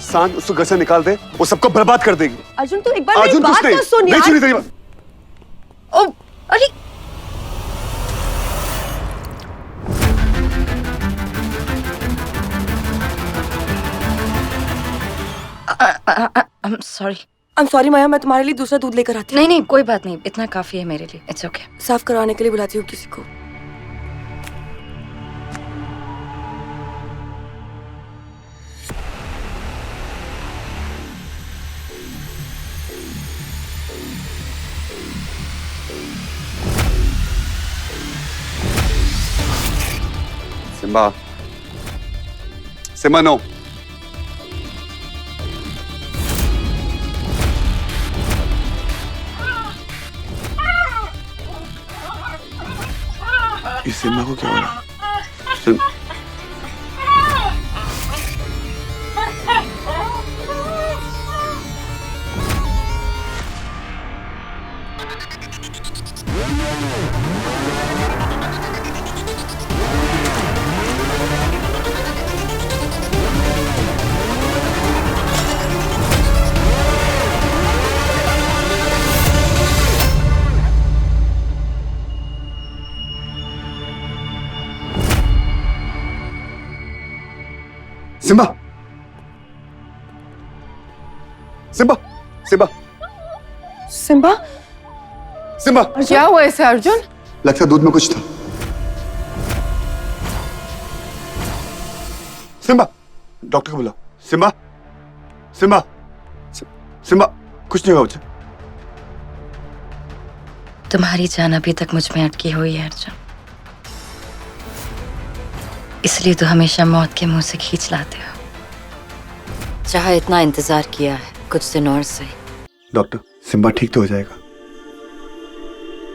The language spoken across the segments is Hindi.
सांझ उसको घर से निकाल दे, वो सबको बर्बाद कर देगी। अर्जुन तू एक बार मेरी अर्जुन बात तो सुन यार। नहीं सुनी तेरी बात। ओ, अरे I'm sorry माया, मैं तुम्हारे लिए दूसरा दूध लेकर आती हूँ। नहीं कोई बात नहीं, इतना काफी है मेरे लिए। It's okay. साफ करवाने के लिए बुलाती हूँ किसी को। Simba, Simba no. इस सिम्बा को क्या हो रहा है? Simba, Simba, Simba, Simba, Simba. क्या हुआ इसे अर्जुन? लगता दूध में कुछ था। सिम्बा, डॉक्टर को बुलाओ। सिम्बा, सिम्बा, सिम्बा, कुछ नहीं होगा बच्चा। तुम्हारी जान अभी तक मुझ में अटकी हुई है अर्जुन, इसलिए तो हमेशा मौत के मुंह से खींच लाते हो। चाहे इतना इंतजार किया है, कुछ दिन और सही। डॉक्टर, सिम्बा ठीक तो हो जाएगा।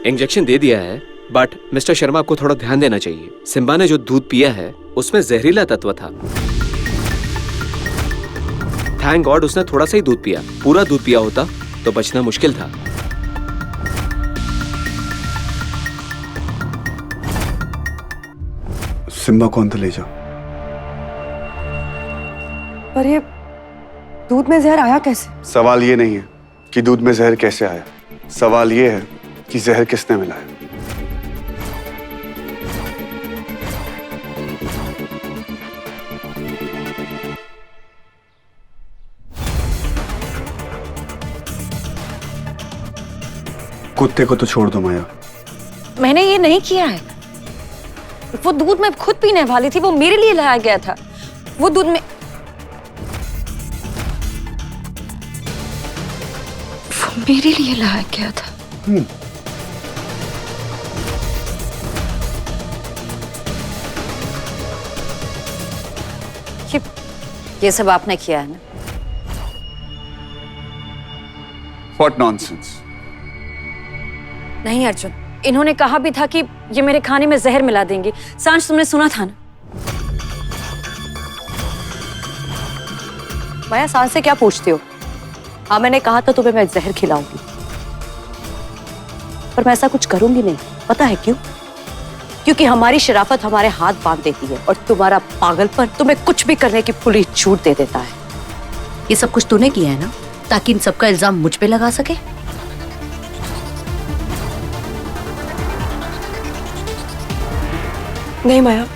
इंजेक्शन दे दिया है, बट मिस्टर शर्मा आपको थोड़ा ध्यान देना चाहिए। सिम्बा ने जो दूध पिया है उसमें जहरीला तत्व था। थैंक गॉड उसने थोड़ा सा ही दूध पिया। पूरा दूध पिया होता तो बचना मुश्किल था। सिम्बा को अंदर ले जाओ। पर ये दूध में जहर आया कैसे? सवाल ये नहीं है कि दूध में जहर कैसे आया, सवाल ये है कि जहर किसने मिलाया। कुत्ते को तो छोड़ दो माया। मैंने ये नहीं किया है। वो दूध मैं खुद पीने वाली थी, वो मेरे लिए लाया गया था। वो दूध में वो मेरे लिए लाया गया था। ये सब आपने किया है ना? What nonsense! नहीं अर्जुन, इन्होंने कहा भी था कि ये मेरे खाने में जहर मिला देंगे। सांझ तुमने सुना था ना? माया, सांझ से क्या पूछती हो? हाँ, मैंने कहा था तुम्हें मैं जहर खिलाऊंगी, पर मैं ऐसा कुछ करूंगी नहीं। पता है क्यों? क्योंकि हमारी शराफत हमारे हाथ बांध देती है और तुम्हारा पागलपन तुम्हें कुछ भी करने की पूरी छूट दे देता है। ये सब कुछ तूने किया है ना, ताकि इन सबका इल्जाम मुझ पे लगा सके। नहीं माया,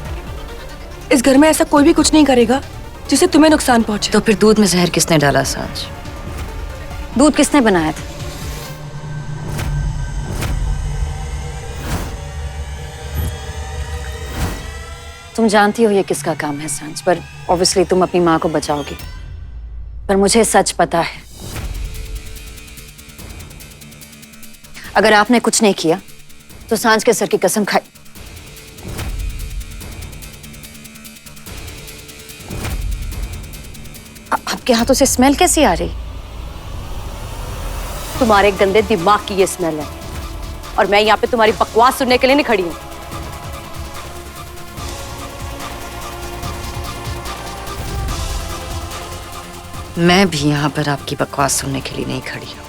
इस घर में ऐसा कोई भी कुछ नहीं करेगा जिससे तुम्हें नुकसान पहुंचे। तो फिर दूध में जहर किसने डाला सांझ? दूध किसने बनाया था? तुम जानती हो ये किसका काम है सांझ, पर ऑब्वियसली तुम अपनी माँ को बचाओगी। पर मुझे सच पता है, अगर आपने कुछ नहीं किया तो सांझ के सर की कसम खाई। आपके हाथों से स्मेल कैसी आ रही? तुम्हारे गंदे दिमाग की ये स्मेल है, और मैं यहाँ पे तुम्हारी बकवास सुनने के लिए नहीं खड़ी हूँ। मैं भी यहाँ पर आपकी बकवास सुनने के लिए नहीं खड़ी हूँ।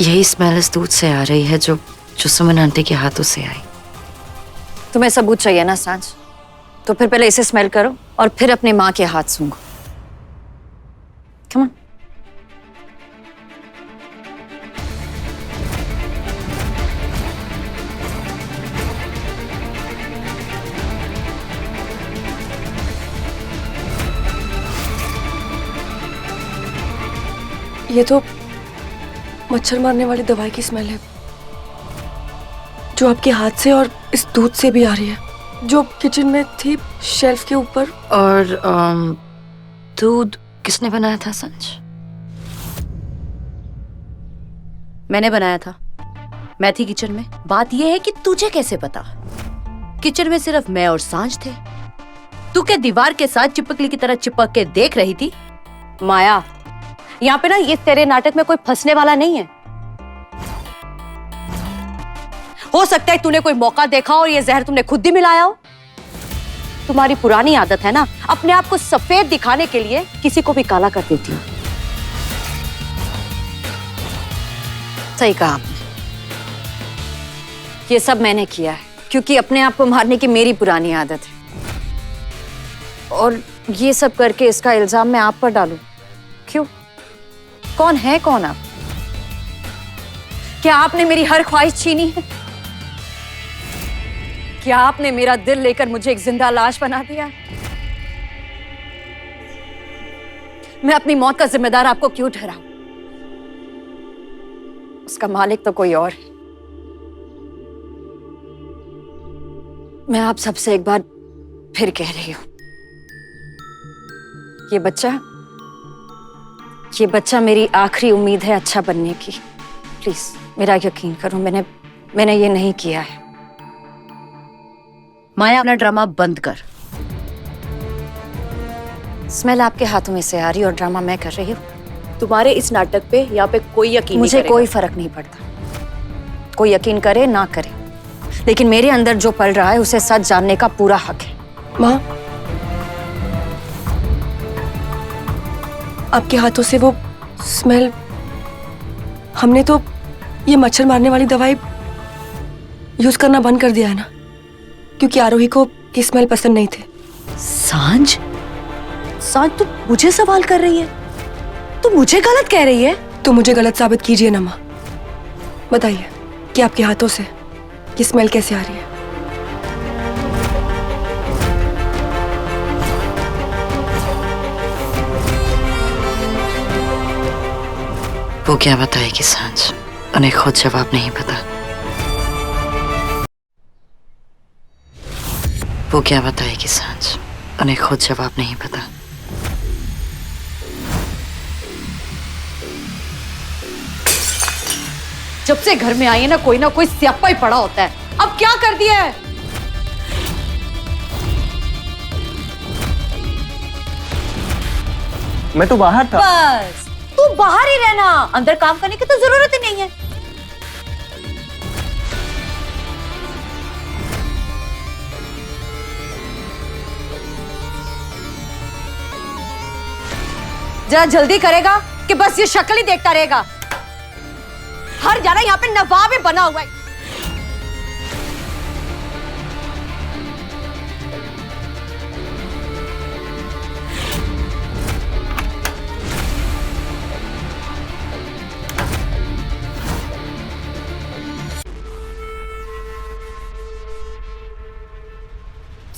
यही स्मेल इस दूध से आ रही है जो सुमन आंटी के हाथों से आई। तुम्हें सबूत चाहिए ना सांझ, तो फिर पहले इसे स्मेल करो और फिर अपनी माँ के हाथ सूंघो। Come on. ये तो मच्छर मारने वाली दवाई की स्मेल है, जो आपके हाथ से और इस दूध से भी आ रही है, जो किचन में थी शेल्फ के ऊपर। और दूध किसने बनाया था सांझ? मैंने बनाया था। मैं थी किचन में। बात यह है कि तुझे कैसे पता? किचन में सिर्फ मैं और सांझ थे। तू क्या दीवार के साथ चिपकली की तरह चिपक के देख रही थी? माया, यहाँ पे ना ये तेरे नाटक में कोई फंसने वाला नहीं है। हो सकता है तूने कोई मौका देखा और ये जहर तुमने खुद ही मिलाया हो। तुम्हारी पुरानी आदत है ना, अपने आप को सफेद दिखाने के लिए किसी को भी काला कर देती हो। सही कहा आपने। ये सब मैंने किया है क्योंकि अपने आप को मारने की मेरी पुरानी आदत है। और ये सब करके इसका इल्जाम मैं आप पर डालूं? क्यों? कौन है कौन आप? क्या आपने मेरी हर ख्वाहिश छीनी है? क्या आपने मेरा दिल लेकर मुझे एक जिंदा लाश बना दिया? मैं अपनी मौत का जिम्मेदार आपको क्यों ठहराऊं? उसका मालिक तो कोई और है। मैं आप सबसे एक बार फिर कह रही हूं, ये बच्चा मेरी आखिरी उम्मीद है अच्छा बनने की। प्लीज मेरा यकीन करो, मैंने ये नहीं किया है। माया, अपना ड्रामा बंद कर। स्मेल आपके हाथों में से आ रही और ड्रामा मैं कर रही हूँ। तुम्हारे इस नाटक पे यहाँ पे कोई यकीन मुझे कोई फर्क नहीं पड़ता। कोई यकीन करे ना करे, लेकिन मेरे अंदर जो पल रहा है उसे सच जानने का पूरा हक है। माँ, आपके हाथों से वो स्मेल, हमने तो ये मच्छर मारने वाली दवाई यूज करना बंद कर दिया है ना, क्योंकि आरोही को ये स्मेल पसंद नहीं थे। सांझ, तू मुझे सवाल कर रही है? तू मुझे गलत कह रही है? तो मुझे गलत साबित कीजिए ना माँ। बताइए कि आपके हाथों से ये स्मेल कैसे आ रही है? वो क्या बताएगी सांझ? उन्हें खुद जवाब नहीं पता। वो क्या बताएगी सांझ? उन्हें खुद जवाब नहीं पता। जब से घर में आई है ना कोई स्यापा ही पड़ा होता है। अब क्या कर दिया है? मैं तो बाहर था। बस तू बाहर ही रहना, अंदर काम करने की तो जरूरत ही नहीं है। जरा जल्दी करेगा कि बस ये शक्ल ही देखता रहेगा? हर जाना यहाँ पे नवाब ही बना हुआ है।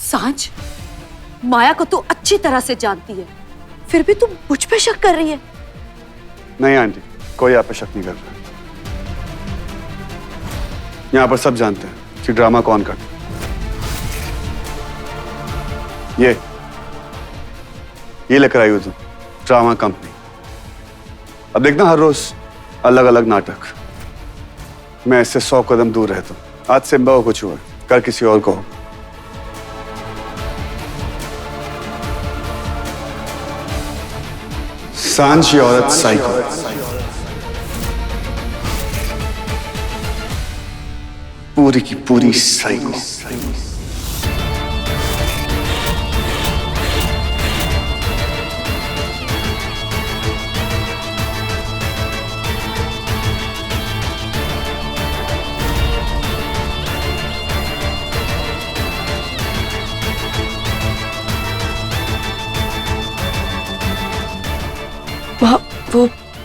सांझ, माया को तू अच्छी तरह से जानती है, फिर भी तू मुझ पे शक कर रही है। नहीं आंटी, कोई आप पे शक नहीं कर रहा। यहाँ पर सब जानते हैं कि ड्रामा कौन करता है। ये लेकर आई हूँ तुम, ड्रामा कंपनी। अब देखना हर रोज अलग अलग नाटक। मैं इससे 100 कदम दूर रहता हूँ। आज सिम्बा को कुछ हुआ, कल किसी और को हो। सांझ ये औरत साइको, पूरी की पूरी साइको।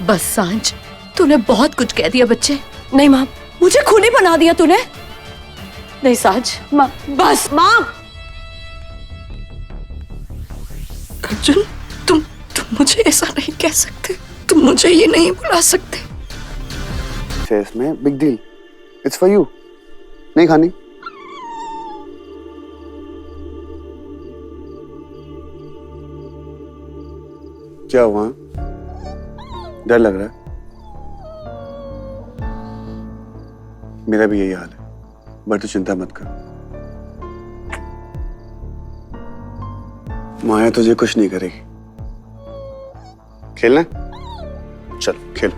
बस सांझ, तूने बहुत कुछ कह दिया बच्चे। नहीं माँ, मुझे खूनी बना दिया तूने। नहीं सांझ, माँ बस। माँ अर्जुन, तुम मुझे ऐसा नहीं कह सकते, तुम मुझे ये नहीं बुला सकते। इसमें big deal, it's for you. नहीं खानी? क्या हुआ? डर लग रहा है? मेरा भी यही हाल है, बट तू चिंता मत कर। माया तुझे कुछ नहीं करेगी। खेलना है? चल खेल।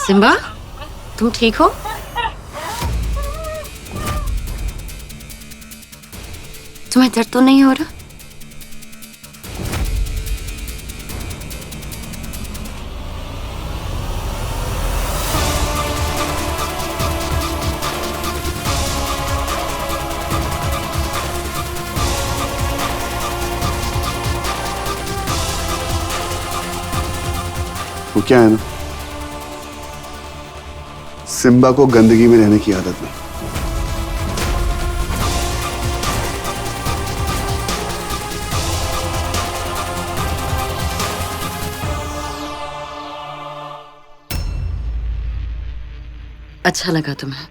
सिम्बा, तुम ठीक हो? तुम्हें दर्द तो नहीं हो रहा? वो क्या है ना, सिम्बा को गंदगी में रहने की आदत नहीं। अच्छा लगा तुम्हें,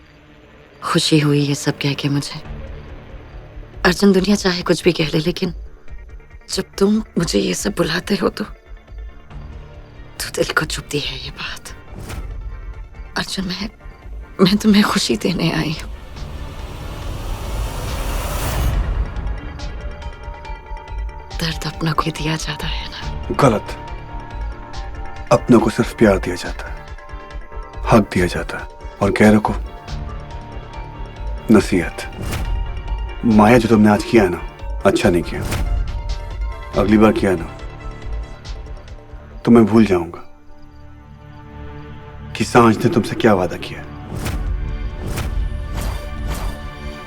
खुशी हुई ये सब कह के मुझे। अर्जुन दुनिया चाहे कुछ भी कह ले, लेकिन जब तुम मुझे ये सब बुलाते हो तो दिल को चुभती है ये बात। अर्जुन, मैं तुम्हें खुशी देने आई हूं। दर्द अपनों को दिया जाता है ना? गलत। अपनों को सिर्फ प्यार दिया जाता है, हक दिया जाता है, और गैरों को नसीहत। माया, जो तुमने आज किया है ना, अच्छा नहीं किया। अगली बार किया ना तो मैं भूल जाऊंगा कि सांझ ने तुमसे क्या वादा किया।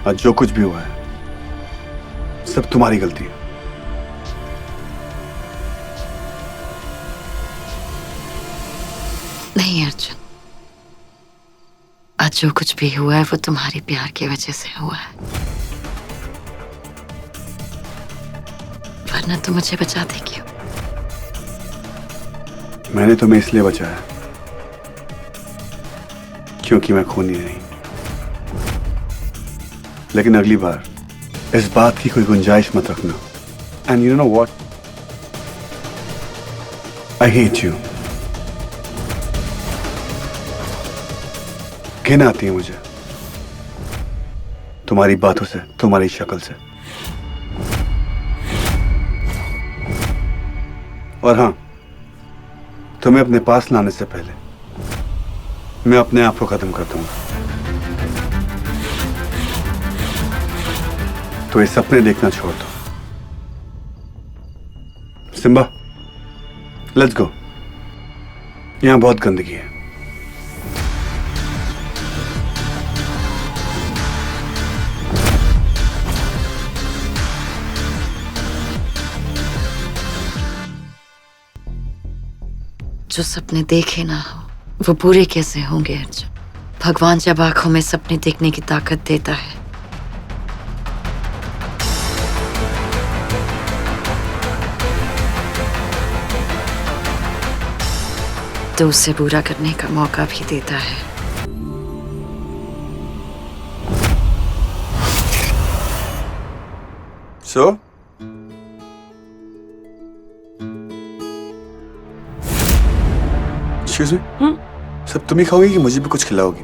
आज जो कुछ भी हुआ है सब तुम्हारी गलती है। नहीं अर्जुन, आज जो कुछ भी हुआ है वो तुम्हारे प्यार की वजह से हुआ है, वरना तुम मुझे बचाते क्यों? मैंने तुम्हें इसलिए बचाया क्योंकि मैं खूनी नहीं। लेकिन अगली बार इस बात की कोई गुंजाइश मत रखना। And you know what, I hate you. घिन आती है मुझे तुम्हारी बातों से, तुम्हारी शक्ल से। और हाँ, तुम्हें अपने पास लाने से पहले मैं अपने आप को खत्म कर दूंगा। तो ये सपने देखना छोड़ दो। Simba, let's go. यहां बहुत गंदगी है। जो सपने देखे ना हो वो पूरे कैसे होंगे अर्जुन? भगवान जब आंखों में सपने देखने की ताकत देता है तो उसे पूरा करने का मौका भी देता है। सो एक्सक्यूज मी, सब तुम ही खाओगी कि मुझे भी कुछ खिलाओगी?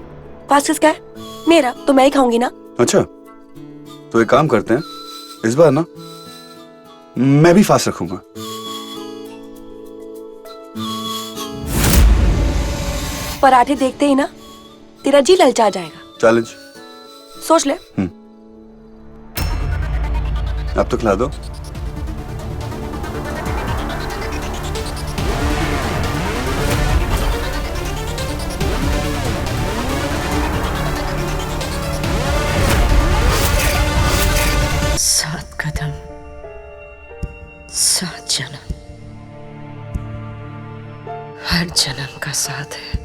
फास्ट किसका है? मेरा तो मैं ही खाऊंगी ना। अच्छा, तो एक काम करते हैं, इस बार ना मैं भी फास्ट रखूंगा। पराठे देखते ही ना तेरा जी ललचा जाएगा। चैलेंज सोच ले। अब तो खिला दो। 7 जन्म, हर जन्म का साथ है।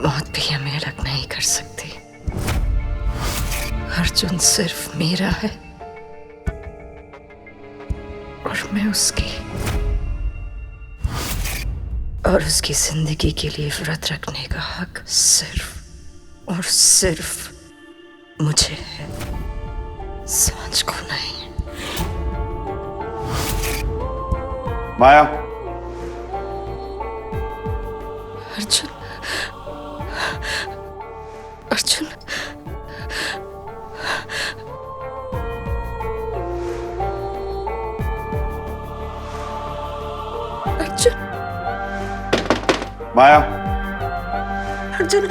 मौत भी हमें अलग नहीं कर सकती। अर्जुन सिर्फ मेरा है और मैं उसकी, और उसकी जिंदगी के लिए व्रत रखने का हक सिर्फ और सिर्फ मुझे है, सांझ को नहीं। माया, अर्जुन, अर्जुन, अर्जुन, माया, अर्जुन,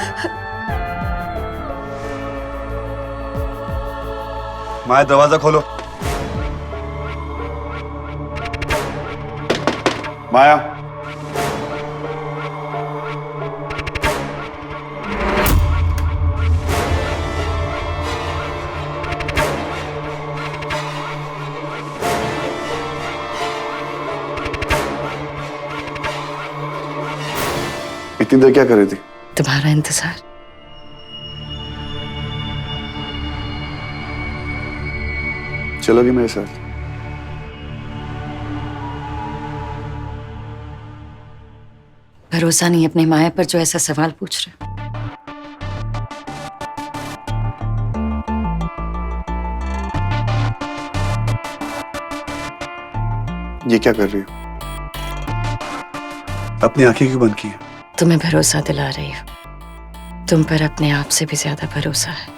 माया दरवाजा खोलो। माया, इतनी देर क्या कर रही थी? तुम्हारा इंतजार। चलोगी मेरे साथ? भरोसा नहीं अपनी माया पर जो ऐसा सवाल पूछ रहे। ये क्या कर रही हो? अपनी आंखें क्यों बंद की हैं? तुम्हें भरोसा दिला रही हूँ। तुम पर अपने आप से भी ज्यादा भरोसा है।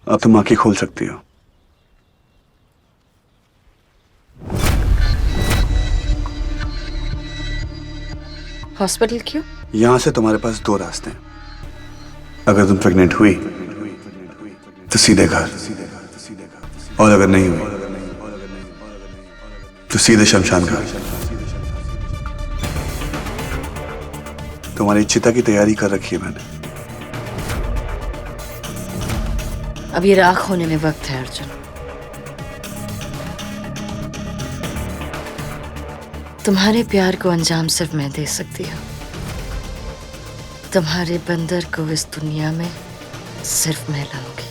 अब तुम आंखें खोल सकती हो। हॉस्पिटल क्यों? यहां से तुम्हारे पास 2 रास्ते हैं। अगर तुम प्रेग्नेंट हुई तो सीधे घर, और अगर नहीं हुई तो सीधे शमशान घाट। तुम्हारी चिता की तैयारी कर रखी है मैंने। अब ये राख होने में वक्त है अर्जुन। तुम्हारे प्यार को अंजाम सिर्फ मैं दे सकती हूँ। तुम्हारे बंदर को इस दुनिया में सिर्फ मैं लाऊंगी।